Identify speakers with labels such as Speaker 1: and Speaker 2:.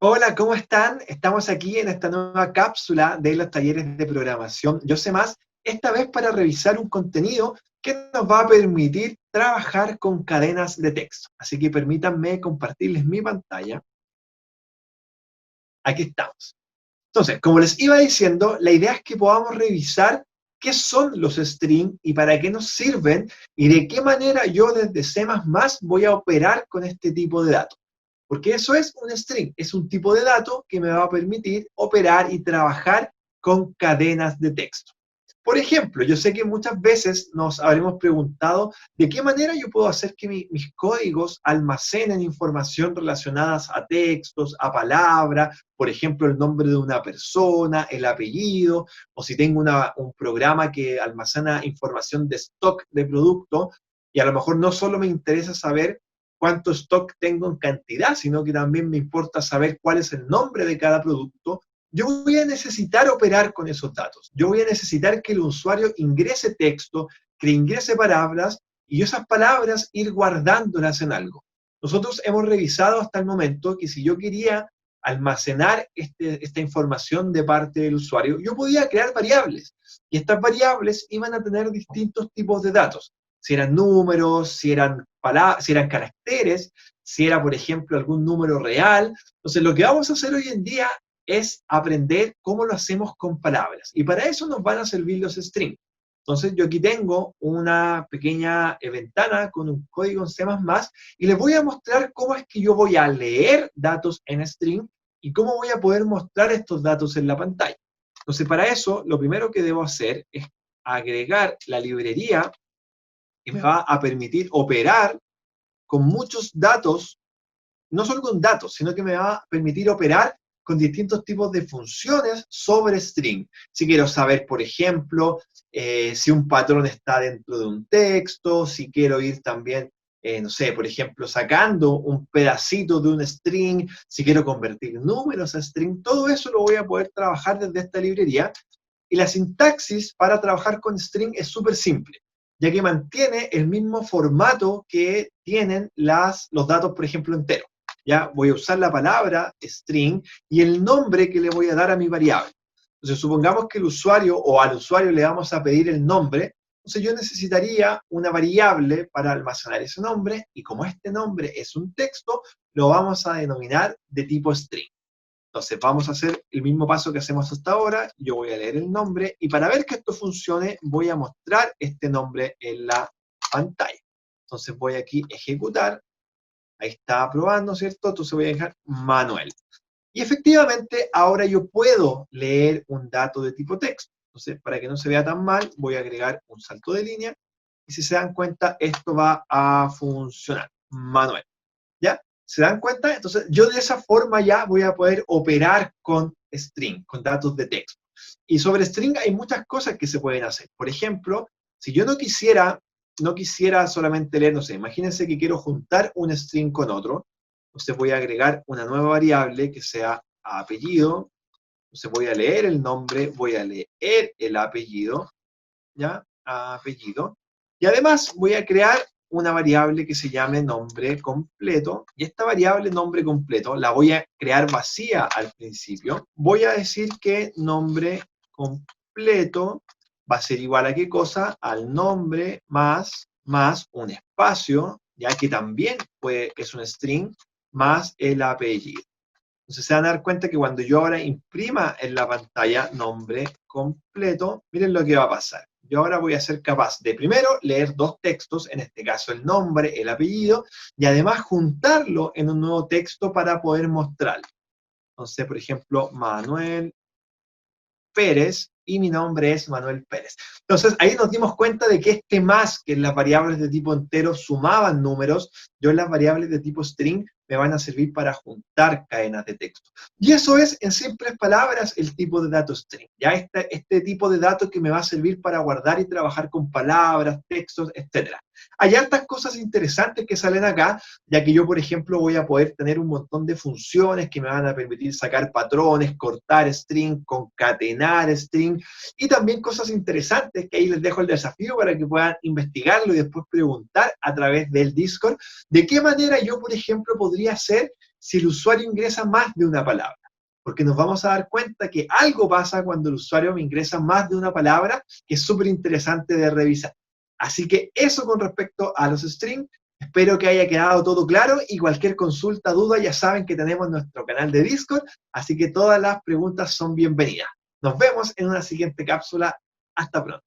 Speaker 1: Hola, ¿cómo están? Estamos aquí en esta nueva cápsula de los talleres de programación Yo sé más, esta vez para revisar un contenido que nos va a permitir trabajar con cadenas de texto. Así que permítanme compartirles mi pantalla. Aquí estamos. Entonces, como les iba diciendo, la idea es que podamos revisar qué son los strings y para qué nos sirven y de qué manera yo desde C++ voy a operar con este tipo de datos. Porque eso es un string, es un tipo de dato que me va a permitir operar y trabajar con cadenas de texto. Por ejemplo, yo sé que muchas veces nos habremos preguntado de qué manera yo puedo hacer que mis códigos almacenen información relacionadas a textos, a palabras, por ejemplo, el nombre de una persona, el apellido, o si tengo un programa que almacena información de stock de producto, y a lo mejor no solo me interesa saber cuánto stock tengo en cantidad, sino que también me importa saber cuál es el nombre de cada producto. Yo voy a necesitar operar con esos datos. Yo voy a necesitar que el usuario ingrese texto, que ingrese palabras y esas palabras ir guardándolas en algo. Nosotros hemos revisado hasta el momento que si yo quería almacenar esta información de parte del usuario, yo podía crear variables y estas variables iban a tener distintos tipos de datos. Si eran números, si eran caracteres, si era, por ejemplo, algún número real. Entonces, lo que vamos a hacer hoy en día es aprender cómo lo hacemos con palabras. Y para eso nos van a servir los strings. Entonces yo aquí tengo una pequeña ventana con un código en C++ y les voy a mostrar cómo es que yo voy a leer datos en string y cómo voy a poder mostrar estos datos en la pantalla. Entonces para eso lo primero que debo hacer es agregar la librería que me va a permitir operar con muchos datos, no solo con datos, sino que me va a permitir operar con distintos tipos de funciones sobre string. Si quiero saber, por ejemplo, si un patrón está dentro de un texto, si quiero ir también, no sé, por ejemplo, sacando un pedacito de un string, si quiero convertir números a string, todo eso lo voy a poder trabajar desde esta librería. Y la sintaxis para trabajar con string es súper simple, ya que mantiene el mismo formato que tienen los datos, por ejemplo, enteros. Ya voy a usar la palabra string y el nombre que le voy a dar a mi variable. Entonces, supongamos que el usuario o al usuario le vamos a pedir el nombre, entonces yo necesitaría una variable para almacenar ese nombre y como este nombre es un texto, lo vamos a denominar de tipo string. Entonces vamos a hacer el mismo paso que hacemos hasta ahora. Yo voy a leer el nombre y para ver que esto funcione voy a mostrar este nombre en la pantalla. Entonces voy aquí a ejecutar. Ahí está aprobando, ¿cierto? Entonces voy a dejar Manuel. Y efectivamente ahora yo puedo leer un dato de tipo texto. Entonces para que no se vea tan mal voy a agregar un salto de línea y si se dan cuenta esto va a funcionar. Manuel. ¿Ya? ¿Se dan cuenta? Entonces, yo de esa forma ya voy a poder operar con string, con datos de texto. Y sobre string hay muchas cosas que se pueden hacer. Por ejemplo, si yo no quisiera solamente leer, no sé, imagínense que quiero juntar un string con otro, entonces voy a agregar una nueva variable que sea apellido, entonces voy a leer el nombre, voy a leer el apellido, ¿ya? Apellido. Y además voy a crear una variable que se llame nombre completo. Y esta variable nombre completo la voy a crear vacía al principio. Voy a decir que nombre completo va a ser igual a qué cosa? Al nombre más un espacio, ya que también es un string, más el apellido. Entonces se van a dar cuenta que cuando yo ahora imprima en la pantalla nombre completo, miren lo que va a pasar. Yo ahora voy a ser capaz de primero leer dos textos, en este caso el nombre, el apellido, y además juntarlo en un nuevo texto para poder mostrarlo. Entonces, por ejemplo, Manuel Pérez y mi nombre es Manuel Pérez. Entonces ahí nos dimos cuenta de que este más, que en las variables de tipo entero sumaban números, yo en las variables de tipo string me van a servir para juntar cadenas de texto. Y eso es, en simples palabras, el tipo de dato string. Ya este tipo de dato que me va a servir para guardar y trabajar con palabras, textos, etc. Hay hartas cosas interesantes que salen acá, ya que yo, por ejemplo, voy a poder tener un montón de funciones que me van a permitir sacar patrones, cortar string, concatenar string, y también cosas interesantes que ahí les dejo el desafío para que puedan investigarlo y después preguntar a través del Discord de qué manera yo, por ejemplo, podría hacer si el usuario ingresa más de una palabra, porque nos vamos a dar cuenta que algo pasa cuando el usuario me ingresa más de una palabra, que es súper interesante de revisar. Así que eso con respecto a los strings. Espero que haya quedado todo claro y cualquier consulta, duda, ya saben que tenemos nuestro canal de Discord, así que todas las preguntas son bienvenidas. Nos vemos en una siguiente cápsula. Hasta pronto.